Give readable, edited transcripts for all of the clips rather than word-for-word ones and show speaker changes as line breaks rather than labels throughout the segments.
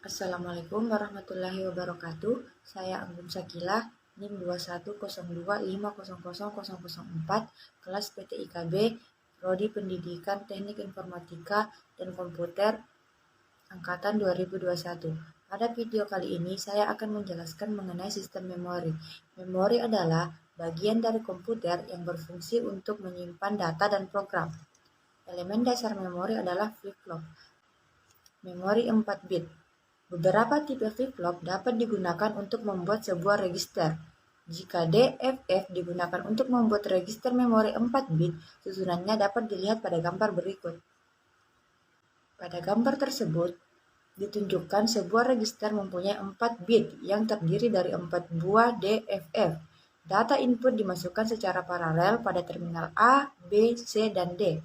Assalamualaikum warahmatullahi wabarakatuh. Saya Anggum Sakilah, NIM 2102500004, kelas PTIKB, Prodi Pendidikan Teknik Informatika dan Komputer, Angkatan 2021. Pada video kali ini, saya akan menjelaskan mengenai sistem memori. Memori adalah bagian dari komputer yang berfungsi untuk menyimpan data dan program. Elemen dasar memori adalah flip-flop. Memori 4 bit. Beberapa tipe flip-flop dapat digunakan untuk membuat sebuah register. Jika DFF digunakan untuk membuat register memori 4 bit, susunannya dapat dilihat pada gambar berikut. Pada gambar tersebut, ditunjukkan sebuah register mempunyai 4 bit yang terdiri dari 4 buah DFF. Data input dimasukkan secara paralel pada terminal A, B, C, dan D.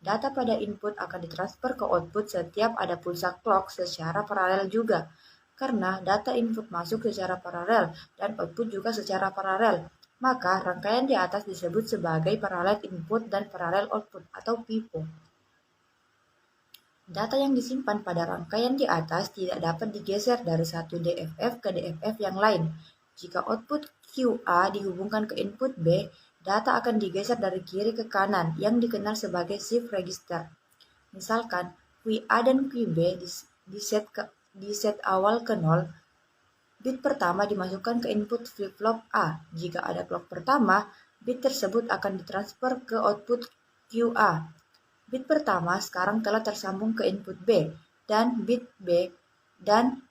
Data pada input akan ditransfer ke output setiap ada pulsa clock secara paralel juga. Karena data input masuk secara paralel dan output juga secara paralel, maka rangkaian di atas disebut sebagai parallel input dan parallel output atau PIPO. Data yang disimpan pada rangkaian di atas tidak dapat digeser dari satu DFF ke DFF yang lain. Jika output QA dihubungkan ke input B, data akan digeser dari kiri ke kanan yang dikenal sebagai shift register. Misalkan, QA dan QB di set awal ke 0, bit pertama dimasukkan ke input flip-flop A. Jika ada clock pertama, bit tersebut akan ditransfer ke output QA. Bit pertama sekarang telah tersambung ke input B, dan bit B dan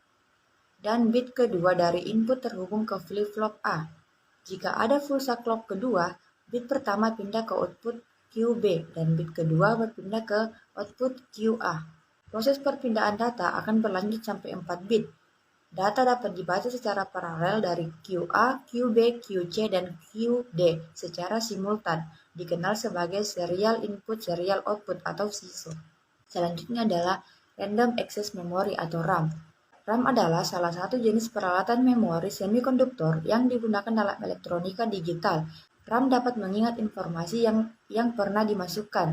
bit kedua dari input terhubung ke flip-flop A. Jika ada pulsa clock kedua, bit pertama pindah ke output QB dan bit kedua berpindah ke output QA. Proses perpindahan data akan berlanjut sampai 4 bit. Data dapat dibaca secara paralel dari QA, QB, QC, dan QD secara simultan, dikenal sebagai serial input serial output atau SISO. Selanjutnya adalah Random Access Memory atau RAM. RAM adalah salah satu jenis peralatan memori semikonduktor yang digunakan dalam elektronika digital. RAM dapat mengingat informasi yang pernah dimasukkan.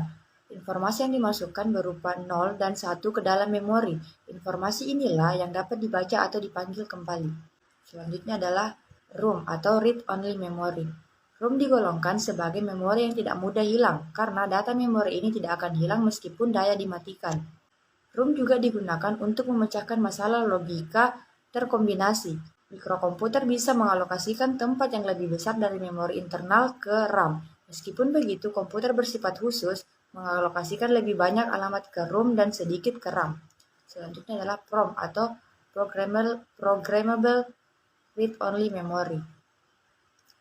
Informasi yang dimasukkan berupa 0 dan 1 ke dalam memori. Informasi inilah yang dapat dibaca atau dipanggil kembali. Selanjutnya adalah ROM atau Read Only Memory. ROM digolongkan sebagai memori yang tidak mudah hilang karena data memori ini tidak akan hilang meskipun daya dimatikan. ROM juga digunakan untuk memecahkan masalah logika terkombinasi. Mikrokomputer bisa mengalokasikan tempat yang lebih besar dari memori internal ke RAM. Meskipun begitu, komputer bersifat khusus mengalokasikan lebih banyak alamat ke ROM dan sedikit ke RAM. Selanjutnya adalah PROM atau Programmable Read-Only Memory.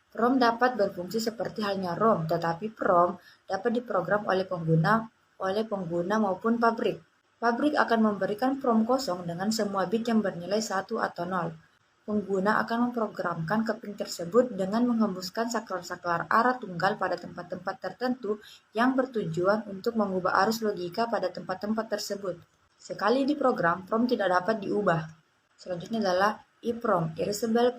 PROM dapat berfungsi seperti halnya ROM, tetapi PROM dapat diprogram oleh pengguna maupun pabrik. Pabrik akan memberikan PROM kosong dengan semua bit yang bernilai 1 atau 0. Pengguna akan memprogramkan keping tersebut dengan menghembuskan saklar-saklar arah tunggal pada tempat-tempat tertentu yang bertujuan untuk mengubah arus logika pada tempat-tempat tersebut. Sekali diprogram, PROM tidak dapat diubah. Selanjutnya adalah EEPROM, Erasable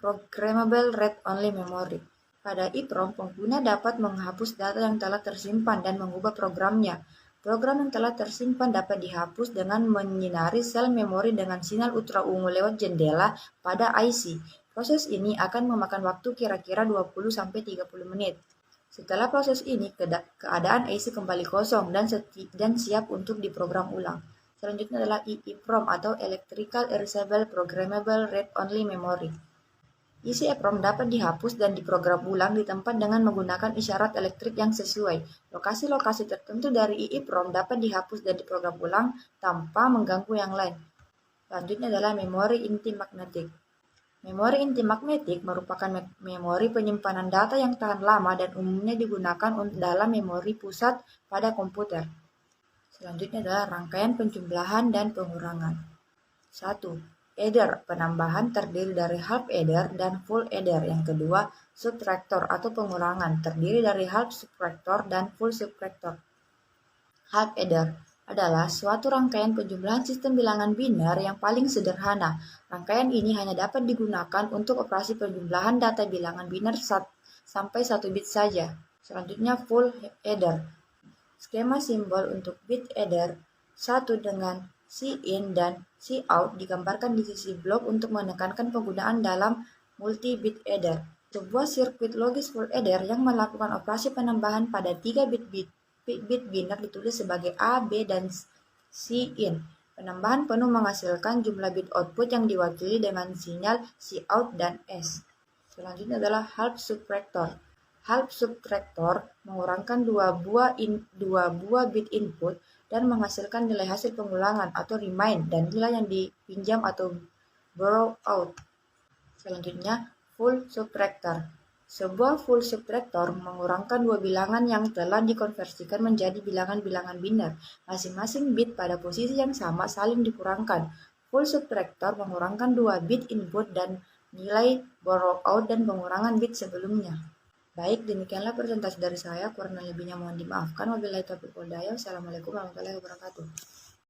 Programmable Read-Only Memory. Pada EEPROM, pengguna dapat menghapus data yang telah tersimpan dan mengubah programnya. Program yang telah tersimpan dapat dihapus dengan menyinari sel memori dengan sinar ultraungu lewat jendela pada IC. Proses ini akan memakan waktu kira-kira 20-30 menit. Setelah proses ini, keadaan IC kembali kosong dan siap untuk diprogram ulang. Selanjutnya adalah EEPROM atau Electrical Erasable Programmable Read-Only Memory. Isi EEPROM dapat dihapus dan diprogram ulang di tempat dengan menggunakan isyarat elektrik yang sesuai. Lokasi-lokasi tertentu dari EEPROM dapat dihapus dan diprogram ulang tanpa mengganggu yang lain. Selanjutnya adalah memori inti magnetik. Memori inti magnetik merupakan memori penyimpanan data yang tahan lama dan umumnya digunakan dalam memori pusat pada komputer. Selanjutnya adalah rangkaian penjumlahan dan pengurangan. 1. Adder, penambahan terdiri dari half adder dan full adder. Yang kedua, subtractor atau pengurangan terdiri dari half subtractor dan full subtractor. Half adder adalah suatu rangkaian penjumlahan sistem bilangan biner yang paling sederhana. Rangkaian ini hanya dapat digunakan untuk operasi penjumlahan data bilangan biner sampai 1 bit saja. Selanjutnya full adder. Skema simbol untuk bit adder 1 dengan Coin dan Cout digambarkan di sisi blok untuk menekankan penggunaan dalam multi-bit adder, sebuah sirkuit logis full adder yang melakukan operasi penambahan pada 3 bit biner ditulis sebagai A, B, dan Cin. Penambahan penuh menghasilkan jumlah bit output yang diwakili dengan sinyal Cout dan S. Selanjutnya adalah half subtractor. Half subtractor mengurangkan dua buah bit input dan menghasilkan nilai hasil pengulangan atau remind dan nilai yang dipinjam atau borrow out. Selanjutnya, full subtractor. Sebuah full subtractor mengurangkan dua bilangan yang telah dikonversikan menjadi bilangan-bilangan biner. Masing-masing bit pada posisi yang sama saling dikurangkan. Full subtractor mengurangkan dua bit input dan nilai borrow out dan pengurangan bit sebelumnya. Baik, demikianlah presentasi dari saya. Kurang lebihnya mohon dimaafkan. Wabillahi taufiq wal hidayah. Wassalamualaikum warahmatullahi wabarakatuh.